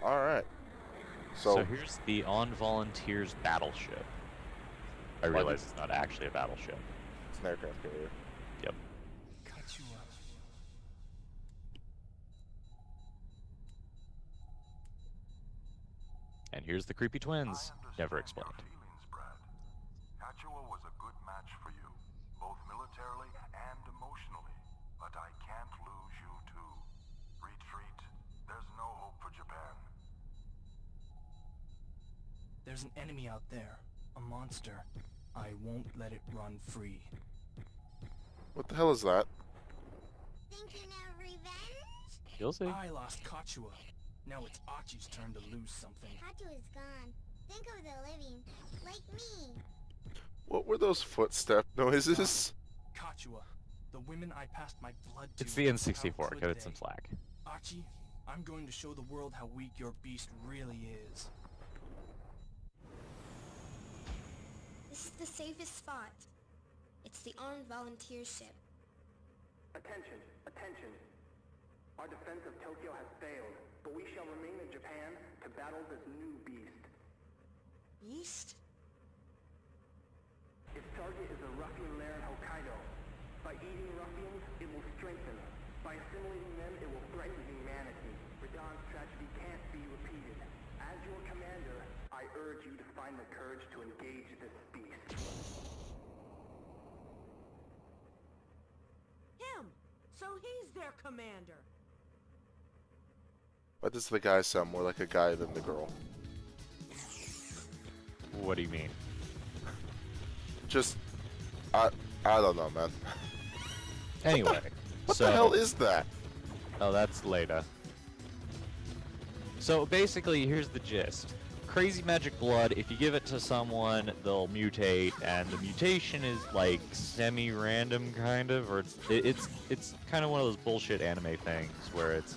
Alright. So here's the On Volunteers battleship. I realize it's not actually a battleship. It's an aircraft carrier. Yep. And here's the creepy twins. Never explained. Kachua was a good match for you, both militarily and emotionally. But I can't lose you too. Retreat. There's no hope for Japan. There's an enemy out there. A monster. I won't let it run free. What the hell is that? Thinking of revenge? You'll see. I lost Kachua. Now it's Achi's turn to lose something. Kachua's gone. Think of the living. Like me. What were those footstep noises? Kachua. The women I passed my blood to. It's the N64. Cut it some slack. Achi, I'm going to show the world how weak your beast really is. This is the safest spot. It's the armed volunteer ship. Attention, attention. Our defense of Tokyo has failed, but we shall remain in Japan to battle this new beast. Beast? Its target is a ruffian lair in Hokkaido. By eating ruffians, it will strengthen. By assimilating them, it will threaten humanity. Radan's tragedy can't be repeated. As your commander, I urge you to find the courage to engage this beast. Him! So he's their commander. Why does the guy sound more like a guy than the girl? What do you mean? Just, I don't know, man. Anyway, What the hell is that? Oh, that's Leda. So basically, here's the gist. Crazy magic blood, if you give it to someone, they'll mutate, and the mutation is like semi-random kind of, or it's kind of one of those bullshit anime things where it's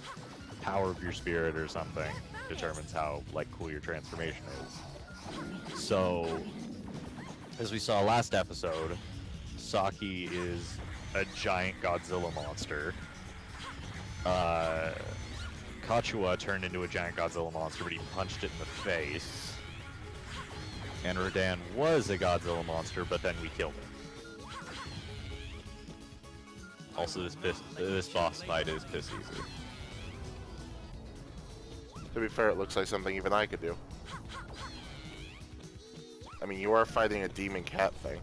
power of your spirit or something determines how like cool your transformation is. So, as we saw last episode, Saki is a giant Godzilla monster. Kachua turned into a giant Godzilla monster, but he punched it in the face. And Radan was a Godzilla monster, but then we killed him. Also, this boss fight is piss easy. To be fair, it looks like something even I could do. I mean, you are fighting a demon cat thing.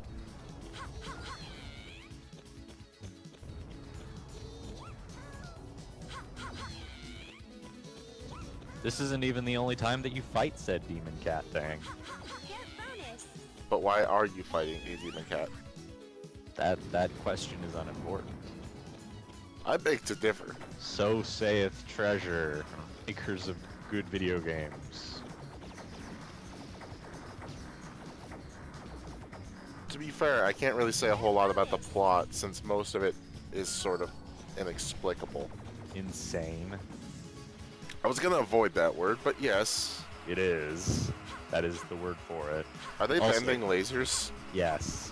This isn't even the only time that you fight said demon cat thing. But why are you fighting a demon cat? That question is unimportant. I beg to differ. So saith Treasure, makers of good video games. To be fair, I can't really say a whole lot about the plot since most of it is sort of inexplicable. Insane. I was gonna avoid that word, but yes. It is. That is the word for it. Are they Also, bending lasers? Yes.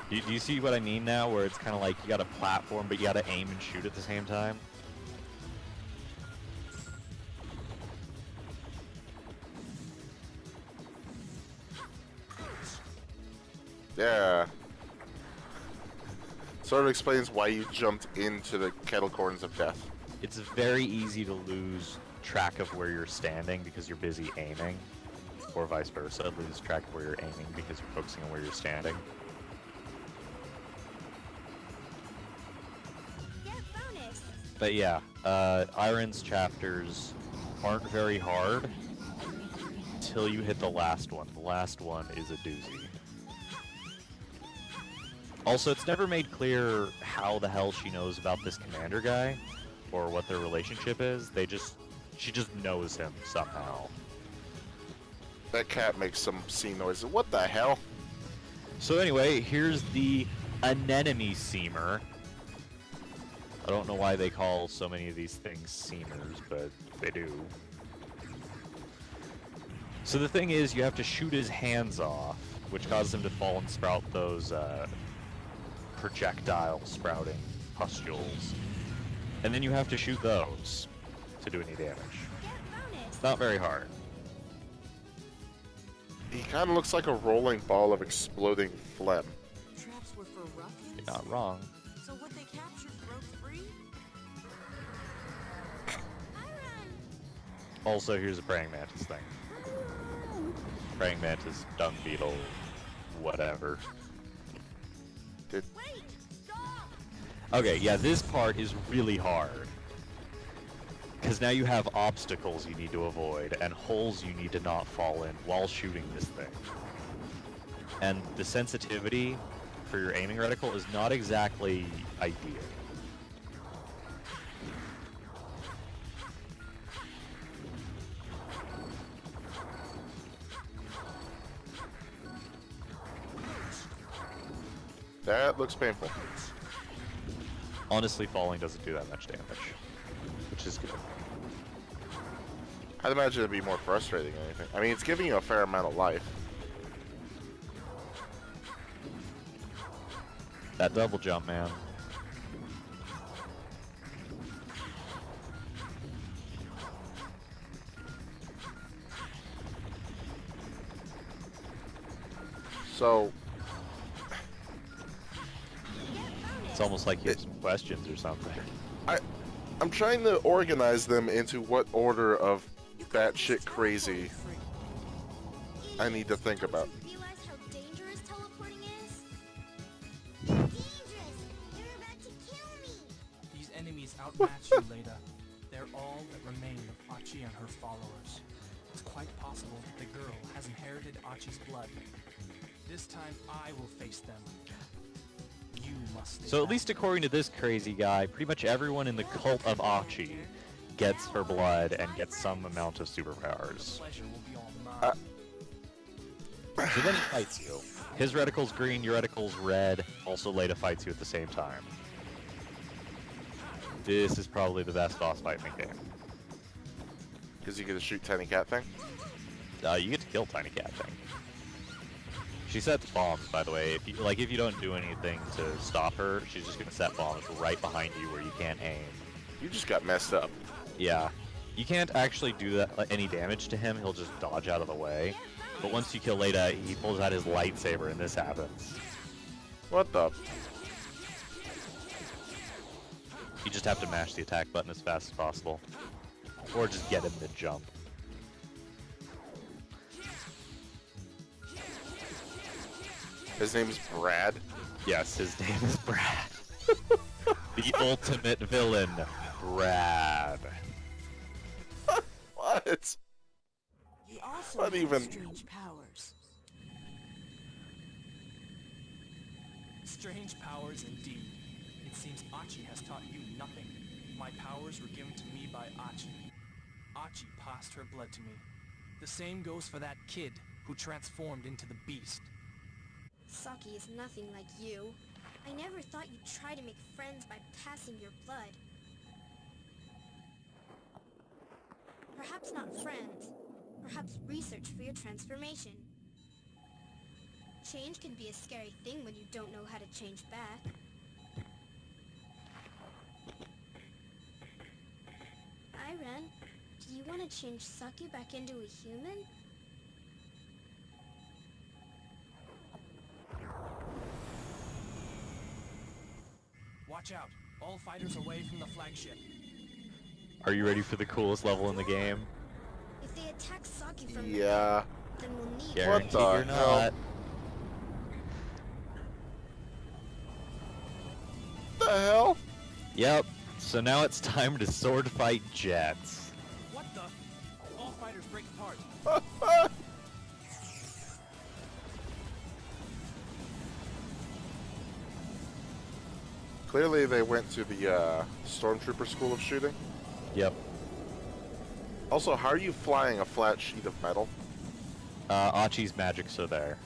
Do you see what I mean now, where it's kind of like you got a platform, but you got to aim and shoot at the same time? Yeah. Sort of explains why you jumped into the kettle corns of death. It's very easy to lose track of where you're standing because you're busy aiming, or vice versa, lose track of where you're aiming because you're focusing on where you're standing. But yeah, Airen's chapters aren't very hard until you hit the last one. The last one is a doozy. Also, it's never made clear how the hell she knows about this commander guy, or what their relationship is. She just knows him somehow. That cat makes some sea noises. What the hell? So anyway, here's the anemone seamer. I don't know why they call so many of these things seamers, but they do. So the thing is, you have to shoot his hands off, which causes him to fall and sprout those projectile sprouting pustules. And then you have to shoot those to do any damage. not very hard. He kind of looks like a rolling ball of exploding phlegm. Traps were for ruffians? You're not wrong. So what they captured broke free? Also, here's a praying mantis thing. Praying mantis, dung beetle, whatever. Did Wait! Stop! Okay, yeah, this part is really hard. Because now you have obstacles you need to avoid, and holes you need to not fall in while shooting this thing. And the sensitivity for your aiming reticle is not exactly ideal. that looks painful? Honestly, falling doesn't do that much damage, which is good. I'd imagine it'd be more frustrating than anything. I mean, it's giving you a fair amount of life. That double jump, man. So, It's almost like you have some questions or something. I'm trying to organize them into what order of batshit crazy I need to think about. Do you realize how dangerous teleporting is? Dangerous! You're about to kill me! These enemies outmatch you, Leda. They're all that remain of Achi and her followers. It's quite possible that the girl has inherited Achi's blood. This time I will face them. You must stay So at back. least according to this crazy guy, pretty much everyone in the cult of Achi gets her blood and gets some amount of superpowers. Pleasure will be all mine. So then he fights you. His reticle's green, your reticle's red. Also Leda fights you at the same time. This is probably the best boss fight in the game. Because you get to shoot Tiny Cat thing. You get to kill Tiny Cat thing. She sets bombs, by the way. If you don't do anything to stop her, she's just gonna set bombs right behind you where you can't aim. You just got messed up. Yeah, you can't actually do that any damage to him. He'll just dodge out of the way. But once you kill Leda, he pulls out his lightsaber, and this happens. What the? You just have to mash the attack button as fast as possible, or just get him to jump. His name's Brad. Yes, his name is Brad. The ultimate villain, Brad. What? He also Not has even- strange powers. Strange powers indeed. It seems Achi has taught you nothing. My powers were given to me by Achi. Achi passed her blood to me. The same goes for that kid who transformed into the beast. Saki is nothing like you. I never thought you'd try to make friends by passing your blood. Perhaps not friends. Perhaps research for your transformation. Change can be a scary thing when you don't know how to change back. Airen, do you want to change Saki back into a human? Watch out. All fighters away from the flagship. Are you ready for the coolest level in the game? If they attack Saki from Yeah. the then we'll need Guarantee the you're hell? not. What the hell? Yep. So now it's time to sword fight jets. What the? All fighters break apart. Clearly they went to the Stormtrooper School of Shooting. Yep. Also, how are you flying a flat sheet of metal? Achi's magic, so there.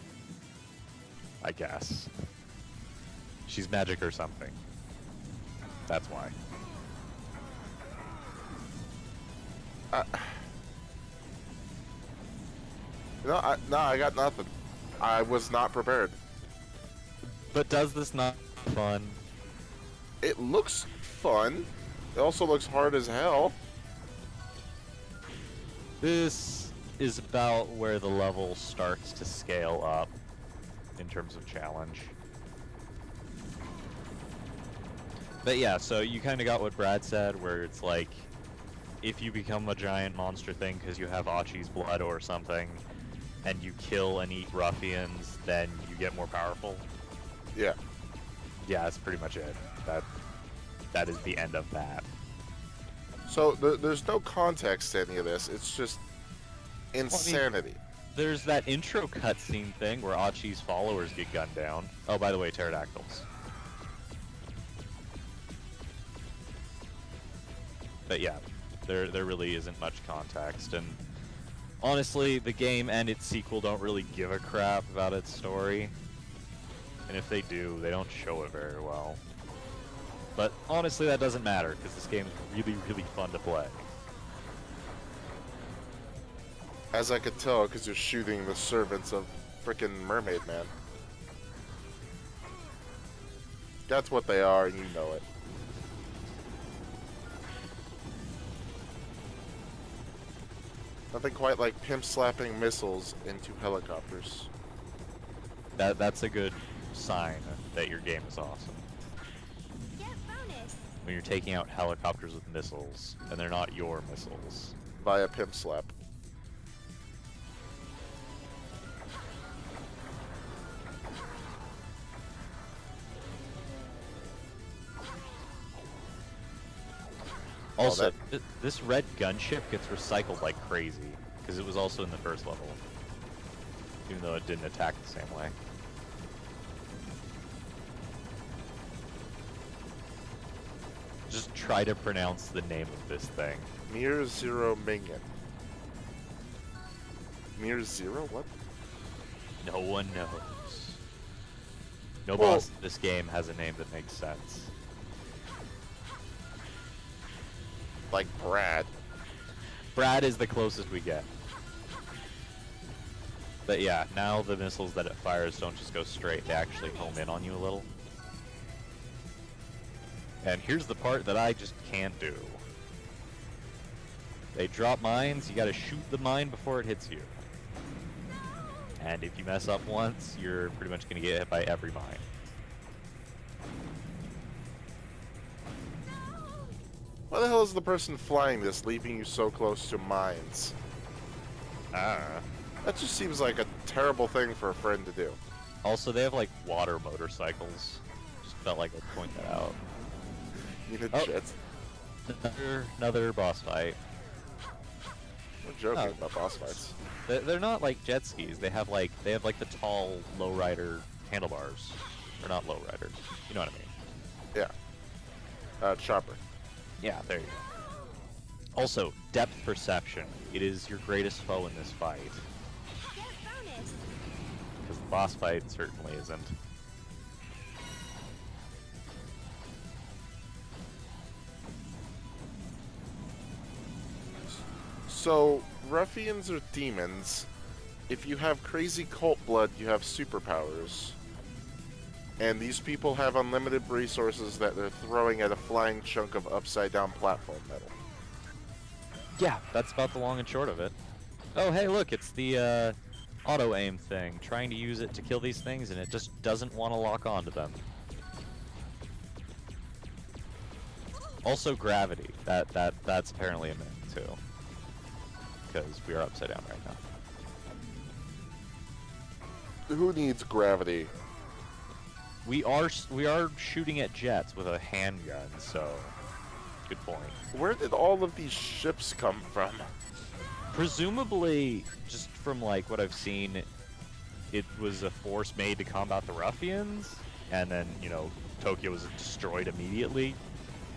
I guess. She's magic or something. That's why. No, I got nothing. I was not prepared. But does this not fun? It looks fun. It also looks hard as hell. This is about where the level starts to scale up in terms of challenge. But yeah, so you kind of got what Brad said, where it's like, if you become a giant monster thing because you have Achi's blood or something, and you kill and eat ruffians, then you get more powerful. Yeah. Yeah, that's pretty much it. That is the end of that. So there's no context to any of this. It's just insanity. There's that intro cutscene thing where Achi's followers get gunned down. Oh, by the way, pterodactyls. But yeah, there really isn't much context, and honestly, the game and its sequel don't really give a crap about its story. And if they do, they don't show it very well. But honestly, that doesn't matter, because this game is really, really fun to play. As I could tell, because you're shooting the servants of frickin' Mermaid Man. That's what they are, and you know it. Nothing quite like pimp slapping missiles into helicopters. That's a good sign that your game is awesome. Get bonus. When you're taking out helicopters with missiles, and they're not your missiles. Via pimp slap. Also, this red gunship gets recycled like crazy, because it was also in the first level. Even though it didn't attack the same way. Just try to pronounce the name of this thing. Mir Zero Minion. Mir Zero? What? No one knows. No Well- boss in this game has a name that makes sense. Like Brad. Brad is the closest we get. But yeah, now the missiles that it fires don't just go straight, they actually home in on you a little. And here's the part that I just can't do. They drop mines, you gotta shoot the mine before it hits you. And if you mess up once, you're pretty much gonna get hit by every mine. Why the hell is the person flying this leaving you so close to mines? Ah. That just seems like a terrible thing for a friend to do. Also, they have like water motorcycles. Just felt like I'd point that out. Unit Oh. jets. Another boss fight. We're joking Oh. about boss fights. They're not like jet skis. They have like the tall lowrider handlebars. They're not lowriders. You know what I mean? Yeah. Chopper. Yeah, there you go. Also, depth perception. It is your greatest foe in this fight. Get bonus. Because the boss fight certainly isn't. So, ruffians are demons. If you have crazy cult blood, you have superpowers. And these people have unlimited resources that they're throwing at a flying chunk of upside-down platform metal. Yeah, that's about the long and short of it. Oh, hey, look, it's the auto-aim thing. Trying to use it to kill these things, and it just doesn't want to lock onto them. Also, gravity. That's apparently a myth, too. Because we are upside down right now. Who needs gravity? We are shooting at jets with a handgun, so good point. Where did all of these ships come from? Presumably, just from like what I've seen, it was a force made to combat the ruffians, and then Tokyo was destroyed immediately,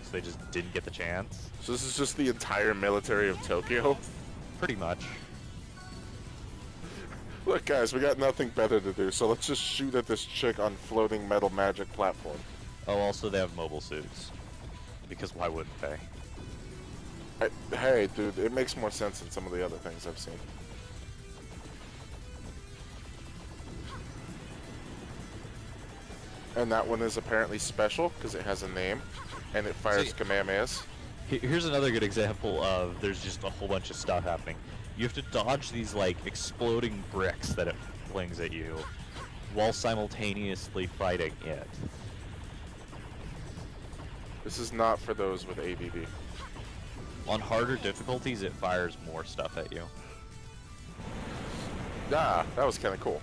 so they just didn't get the chance. So this is just the entire military of Tokyo? Pretty much. Look guys, we got nothing better to do, so let's just shoot at this chick on floating metal magic platform. Oh, also they have mobile suits, because why wouldn't they? Hey dude, it makes more sense than some of the other things I've seen. And that one is apparently special, because it has a name, and it fires See- Kamehamehas. Here's another good example of there's just a whole bunch of stuff happening. You have to dodge these, like, exploding bricks that it flings at you, while simultaneously fighting it. This is not for those with ADD. On harder difficulties, it fires more stuff at you. Ah, that was kind of cool.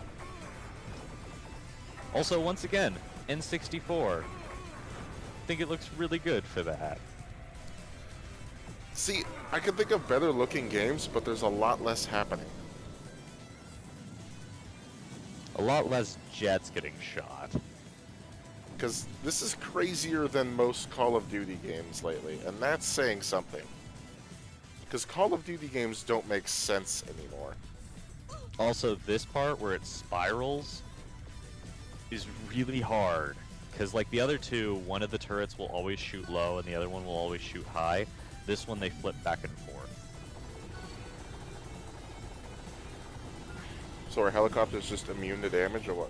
Also, once again, N64. Think it looks really good for that. See, I can think of better looking games, but there's a lot less happening. A lot less jets getting shot. Because this is crazier than most Call of Duty games lately, and that's saying something. Because Call of Duty games don't make sense anymore. Also, this part where it spirals is really hard. Because like the other two, one of the turrets will always shoot low and the other one will always shoot high. This one they flip back and forth. So are helicopters just immune to damage or what?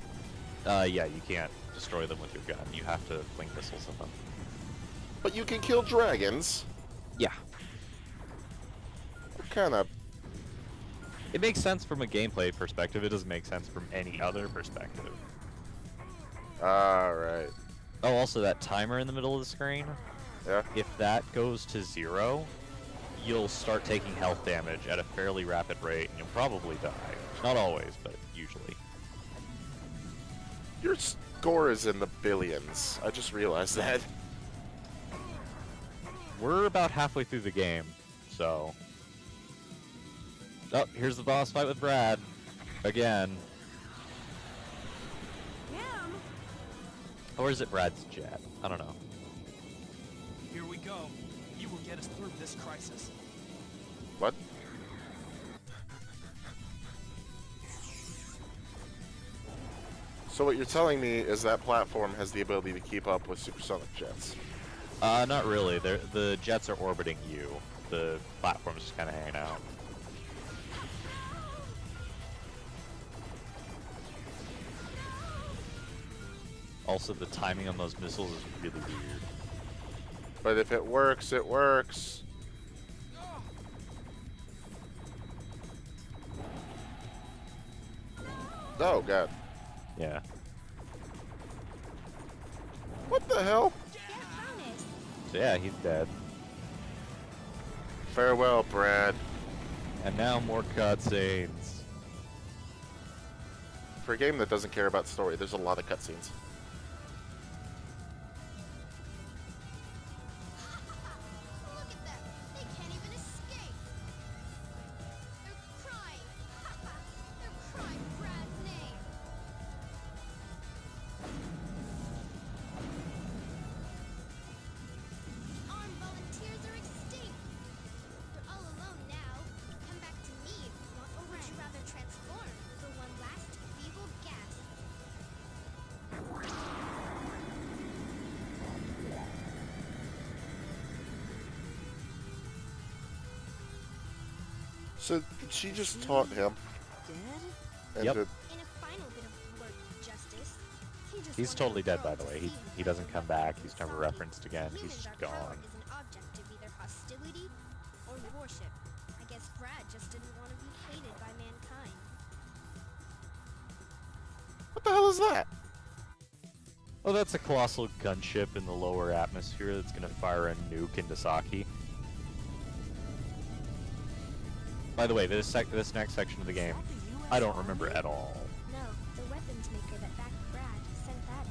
Yeah, you can't destroy them with your gun. You have to fling missiles at them. But you can kill dragons. Yeah. What kind of... It makes sense from a gameplay perspective. It doesn't make sense from any other perspective. Alright. Oh, also that timer in the middle of the screen. Yeah? If that goes to 0, you'll start taking health damage at a fairly rapid rate, and you'll probably die. Not always, but usually. Your score is in the billions. I just realized that. We're about halfway through the game, so... Oh, here's the boss fight with Brad. Again. Him? Or is it Brad's jet? I don't know. Here we go. You will get us through this crisis. What? So what you're telling me is that platform has the ability to keep up with supersonic jets. Not really. The jets are orbiting you. The platform's just kind of hanging out. Also, the timing on those missiles is really weird. But if it works, it works. Oh, God. Yeah. What the hell? So yeah, he's dead. Farewell, Brad. And now more cutscenes. For a game that doesn't care about story, there's a lot of cutscenes. Look at them! They can't even escape! They're crying! They're crying Brad's name! The armed volunteers are extinct! They're all alone now. Come back to me if you want, or would you rather transform for one last feeble gasp? So, did she just taunt him? Dead? And Yep. did- In a final bit of blurred justice, he just He's wanted totally the dead, by world the to way. see He him. doesn't come back. He's never referenced again. He's Humans just are powered gone. as an object of either hostility or worship. I guess Brad just didn't want to be hated by mankind. What the hell is that? Oh, that's a colossal gunship in the lower atmosphere that's gonna fire a nuke into Saki. By the way, this next section of the game, I don't remember at all. No, the weapons maker that backed Brad sent that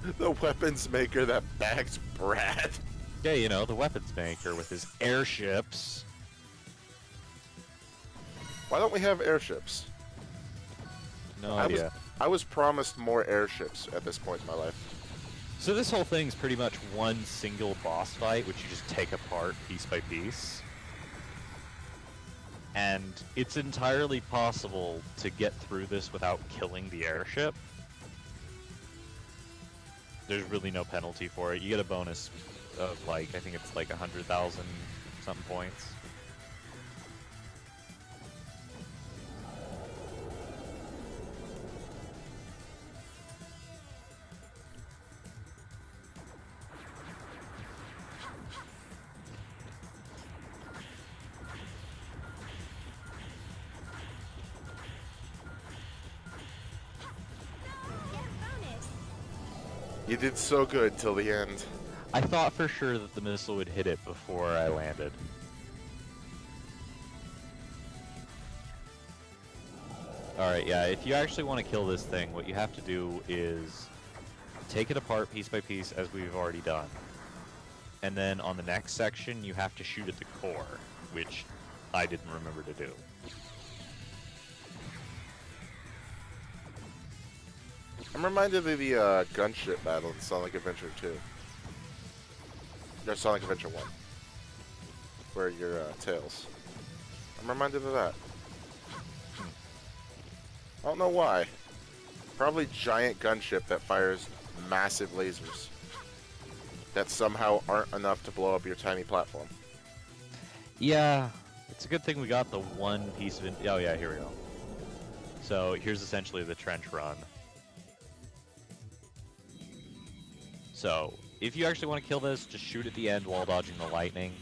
in. The weapons maker that backed Brad. Yeah, you know, the weapons maker with his airships. Why don't we have airships? No I was, idea. I was promised more airships at this point in my life. So this whole thing's pretty much one single boss fight, which you just take apart piece by piece. And it's entirely possible to get through this without killing the airship. There's really no penalty for it. You get a bonus of like, I think it's like 100,000 something points. You did so good till the end. I thought for sure that the missile would hit it before I landed. Alright, yeah, if you actually want to kill this thing, what you have to do is take it apart piece by piece, as we've already done. And then on the next section, you have to shoot at the core, which I didn't remember to do. I'm reminded of the gunship battle in Sonic Adventure 2. Or Sonic Adventure 1. Where you're Tails. I'm reminded of that. I don't know why. Probably giant gunship that fires massive lasers. That somehow aren't enough to blow up your tiny platform. Yeah, it's a good thing we got the one piece of oh yeah, here we go. So here's essentially the trench run. So, if you actually want to kill this, just shoot at the end while dodging the lightning.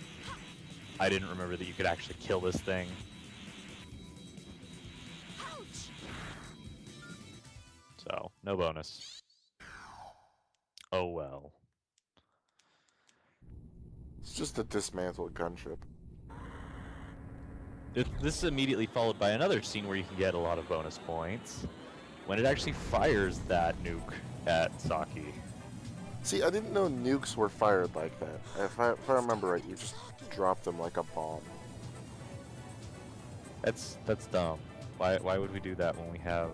I didn't remember that you could actually kill this thing. So, no bonus. Oh well. It's just a dismantled gunship. This is immediately followed by another scene where you can get a lot of bonus points. When it actually fires that nuke at Saki. See, I didn't know nukes were fired like that. If I remember right, you just dropped them like a bomb. That's dumb. Why would we do that when we have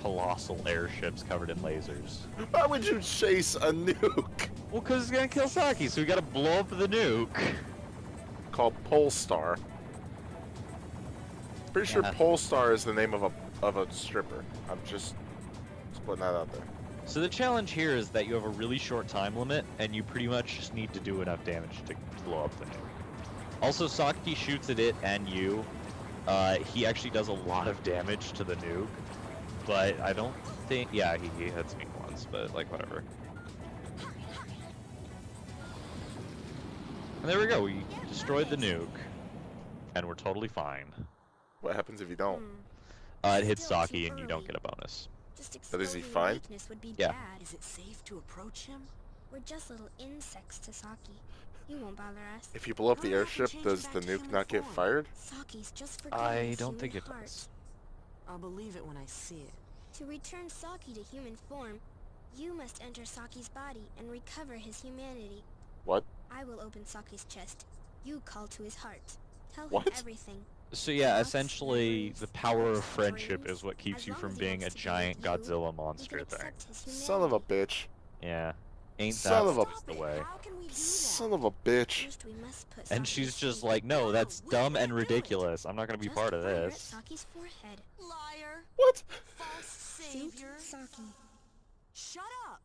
colossal airships covered in lasers? Why would you chase a nuke? Well, because it's gonna kill Saki, so we gotta blow up the nuke. Called Polestar. Pretty sure Yeah. Polestar is the name of a stripper. I'm just putting that out there. So the challenge here is that you have a really short time limit, and you pretty much just need to do enough damage to blow up the nuke. Also, Saki shoots at it and you. He actually does a lot of damage to the nuke, but I don't think... Yeah, he hits me once, but, like, whatever. And there we go, we destroyed the nuke, and we're totally fine. What happens if you don't? It hits Saki and you don't get a bonus. But is he fine? Would be Yeah. bad. Is it safe to approach him? We're just little insects to Saki. He won't bother us. If you blow up the airship, does the nuke not get fired? Saki's just forgotten I his don't think human it heart. does. I'll believe it when I see it. To return Saki to human form, you must enter Saki's body and recover his humanity. What? I will open Saki's chest. You call to his heart. Tell him What? everything. So yeah, essentially, the power of friendship is what keeps you from being a giant Godzilla monster thing. Son of a bitch. Yeah. Ain't Son that of a- the way? How can we do that? Son of a bitch. First, we must put And Saki's she's just feet like, no, that's dumb and ridiculous. I'm not gonna be just part of fire at this. Saki's forehead. Liar! What? False Suit savior! Saki. Shut up!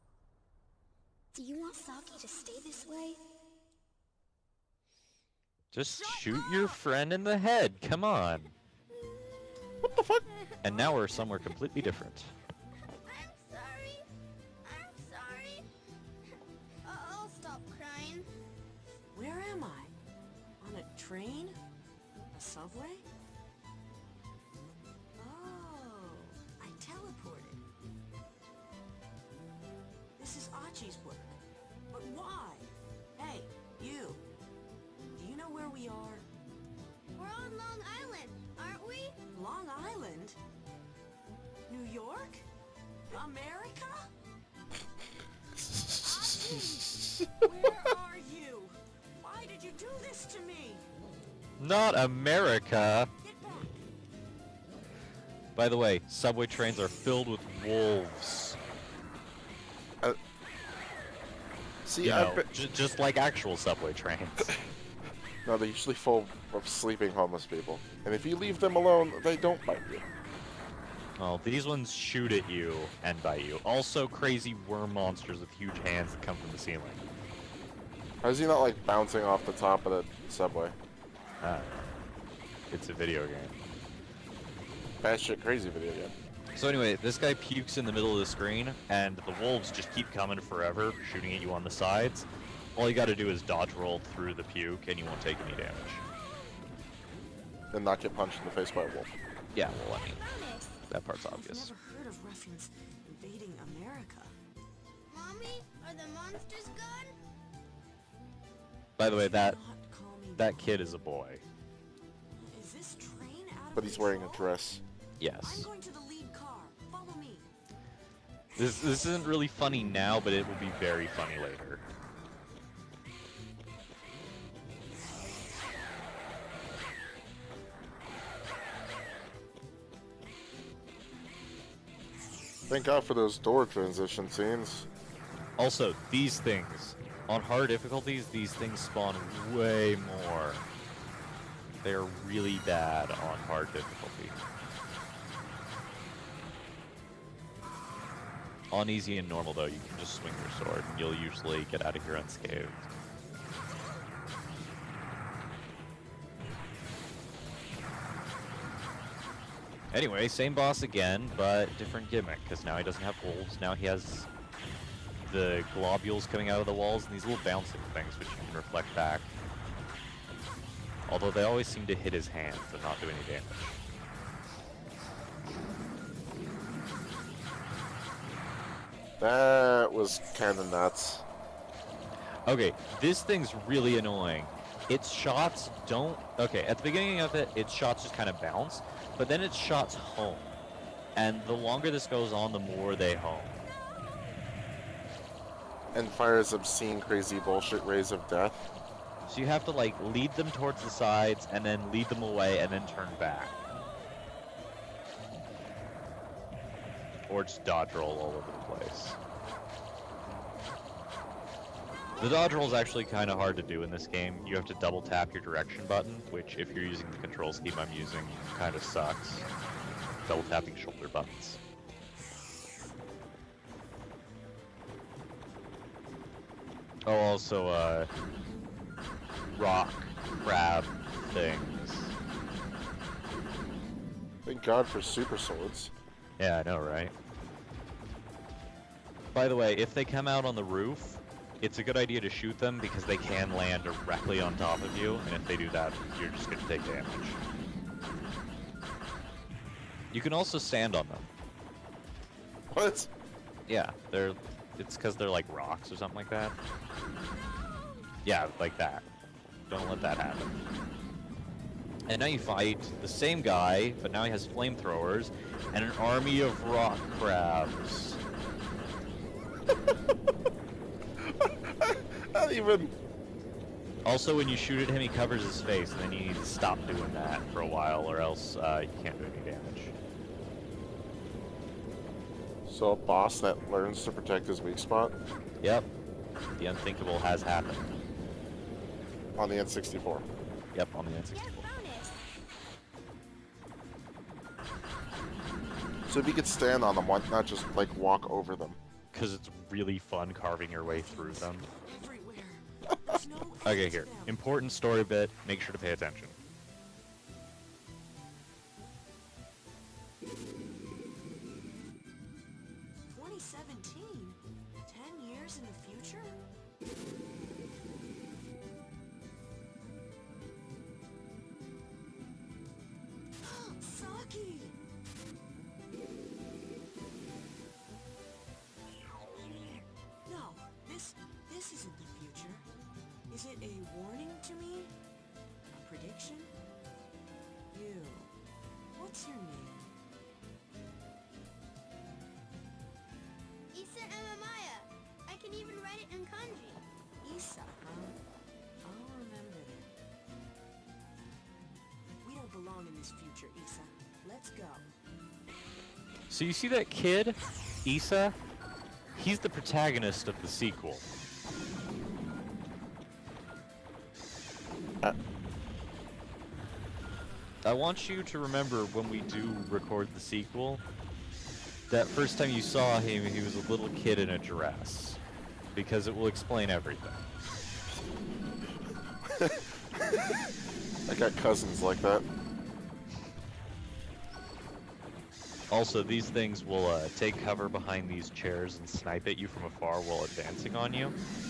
Do you want Saki to stay this way? Just shoot your friend in the head, come on. What the fuck? And now we're somewhere completely different. I'm sorry. I'm sorry. I'll stop crying. Where am I? On a train? A subway? Oh, I teleported. This is Achi's work. But why? Hey, you. Do you know where we are? We're on Long Island, aren't we? Long Island? New York? America? Achi! Where are you? Why did you do this to me? Not America! Get back! By the way, subway trains are filled with wolves. See, You I know, bet. just like actual subway trains. No, they're usually full of sleeping homeless people. And if you leave them alone, they don't bite you. Well, these ones shoot at you and bite you. Also crazy worm monsters with huge hands that come from the ceiling. How is he not, like, bouncing off the top of the subway? I don't know. It's a video game. Batshit crazy video game. So anyway, this guy pukes in the middle of the screen, and the wolves just keep coming forever, shooting at you on the sides. All you gotta do is dodge roll through the puke, and you won't take any damage. And not get punched in the face by a wolf. Yeah, well, I mean, Promise. that part's I've obvious. never heard of ruffians invading America. Mom, me? Are the monsters gone? By the way, Do not call me that kid is a boy. Is this train out of But he's wearing a control? dress. I'm Yes. going to the lead car. Follow me. This isn't really funny now, but it will be very funny later. Thank God for those door transition scenes. Also, these things, on hard difficulties, these things spawn way more. They are really bad on hard difficulty. On easy and normal, though, you can just swing your sword, and you'll usually get out of here unscathed. Anyway, same boss again, but different gimmick, because now he doesn't have wolves. Now he has the globules coming out of the walls and these little bouncing things which you can reflect back. Although they always seem to hit his hands and not do any damage. That was kind of nuts. Okay, this thing's really annoying. Its shots don't... Okay, at the beginning of it, its shots just kind of bounce, but then its shots home. And the longer this goes on, the more they home. And fires obscene, crazy bullshit rays of death. So you have to, like, lead them towards the sides, and then lead them away, and then turn back. Or just dodge roll all over the place. The dodge roll is actually kind of hard to do in this game. You have to double tap your direction button, which if you're using the control scheme I'm using, kind of sucks. Double tapping shoulder buttons. Oh, also, rock crab things. Thank God for super swords. Yeah, I know, right? By the way, if they come out on the roof, it's a good idea to shoot them because they can land directly on top of you, and if they do that, you're just going to take damage. You can also stand on them. What? Yeah, it's because they're like rocks or something like that. Yeah, like that. Don't let that happen. And now you fight the same guy, but now he has flamethrowers and an army of rock crabs. Not even... Also, when you shoot at him, he covers his face, and then you need to stop doing that for a while, or else you can't do any damage. So a boss that learns to protect his weak spot Yep. The unthinkable has happened. on the N64. Yep, on the Get N64. bonus. So if you could stand on them, why not just, like, walk over them? Because it's really fun carving your way through them. Everywhere. There's no Okay, end to here. them. Important story bit. Make sure to pay attention. Years in the future? Saki! No, this isn't the future. Is it a warning to me? A prediction? You. What's your name? Issa Amamaya. I can even write it in kanji. Issa, huh? I'll remember that. We don't belong in this future, Issa. Let's go. So you see that kid, Issa? He's the protagonist of the sequel. I want you to remember when we do record the sequel, that first time you saw him, he was a little kid in a dress. Because it will explain everything. I got cousins like that. Also, these things will take cover behind these chairs and snipe at you from afar while advancing on you.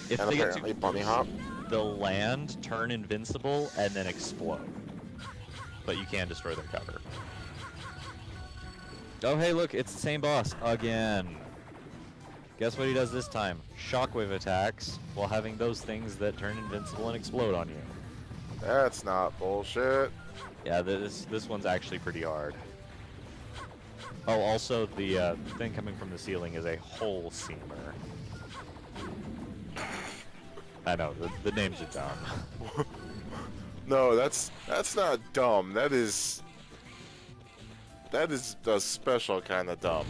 If And they get apparently too bunny close, hop. they'll land, turn invincible, and then explode. But you can destroy their cover. Oh, hey, look, it's the same boss again. Guess what he does this time? Shockwave attacks while having those things that turn invincible and explode on you. That's not bullshit. Yeah, this one's actually pretty hard. Oh, also the thing coming from the ceiling is a hole seamer. I know the names are dumb. No, that's not dumb. That is a special kind of dumb.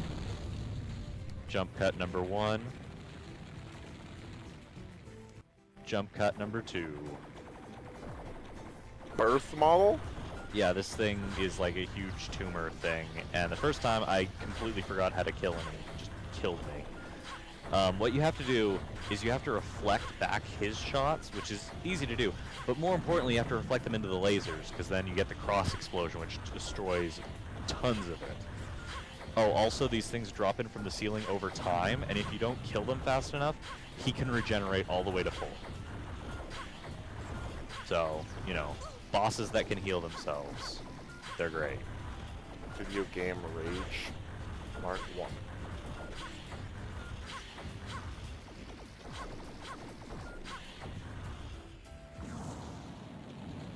Jump cut number 1. Jump cut number 2. Birth model? Yeah, this thing is like a huge tumor thing, and the first time I completely forgot how to kill him, and he just killed me. What you have to do is you have to reflect back his shots, which is easy to do, but more importantly you have to reflect them into the lasers, because then you get the cross explosion, which destroys tons of it. Oh, also these things drop in from the ceiling over time, and if you don't kill them fast enough, he can regenerate all the way to full. So, you know, bosses that can heal themselves, they're great. Video game rage. Mark 1.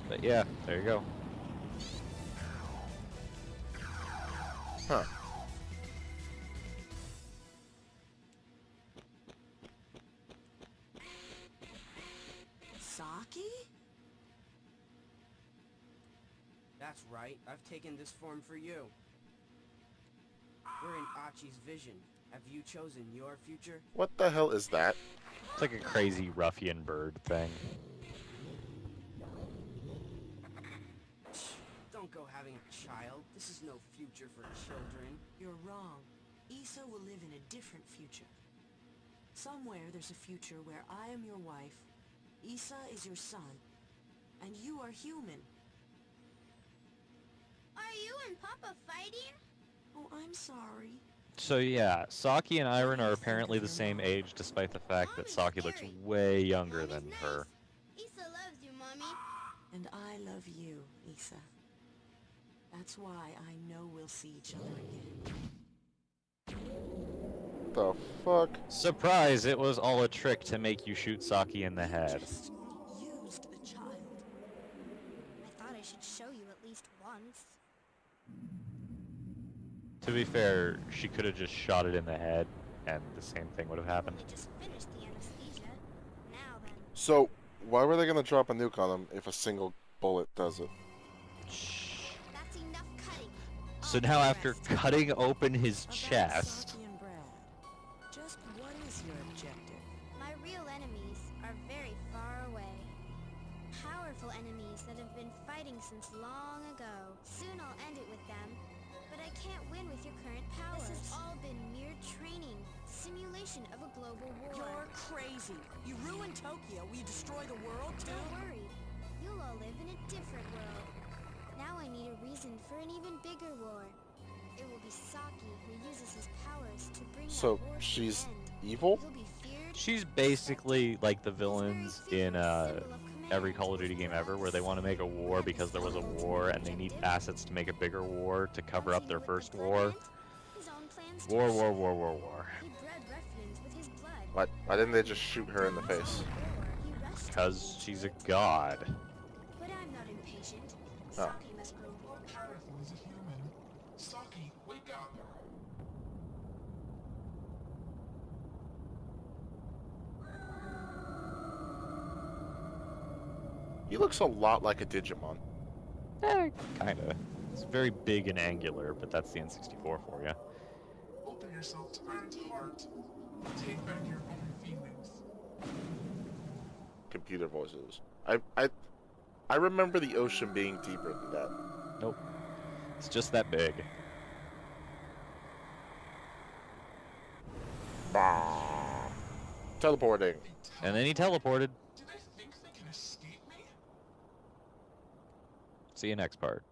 But yeah, there you go. Huh. Saki? That's right, I've taken this form for you. We're in Achi's vision. Have you chosen your future? What the hell is that? It's like a crazy ruffian bird thing. Don't go having a child. This is no future for children. You're wrong. Issa will live in a different future. Somewhere there's a future where I am your wife, Issa is your son, and you are human. Are you and Papa fighting? Oh, I'm sorry. So yeah, Saki and Airen are apparently the same age, despite the fact that Saki looks way younger than her. Issa loves you, Mommy. And I love you, Issa. That's why I know we'll see each other again. The fuck? Surprise! It was all a trick to make you shoot Saki in the head. Just used a child. I thought I should show you at least once. To be fair, she could have just shot it in the head, and the same thing would have happened. We just finished the anesthesia. Now then. So, why were they gonna drop a nuke on him if a single bullet does it? That's enough cutting. So now after cutting open his About chest... Saki and Brad. Just what is your objective? My real enemies are very far away. Powerful enemies that have been fighting since long ago. Soon I'll end it with them. But I can't win with your current powers. This has all been mere training. Simulation of a global war. You're crazy. You ruined Tokyo. Will you destroy the world too? Don't worry. You'll all live in a different world. Now I need a reason for an even bigger war. It will be Saki who uses his powers to bring So, that war to she's an end. evil? He'll be feared, She's basically like the villains in symbol of every command. Call of Duty game ever, where they want to make a war because there was a war and they need assets to make a bigger war to cover up their first war. His own plans War, to war, shoot. war, war, war. He bred ruffians with his blood. What? Why didn't they just shoot her in the face? He rushed to Because me. she's a god. But I'm not impatient. Oh. Saki must grow more powerful as a human. Saki, wake up! He looks a lot like a Digimon. Kinda. It's very big and angular, but that's the N64 for you. Open yourself to Iron's heart. Take back your own feelings. Computer voices. I remember the ocean being deeper than that. Nope. It's just that big. Bah. Teleporting. And then he teleported. Do they think they can escape me? See you next part.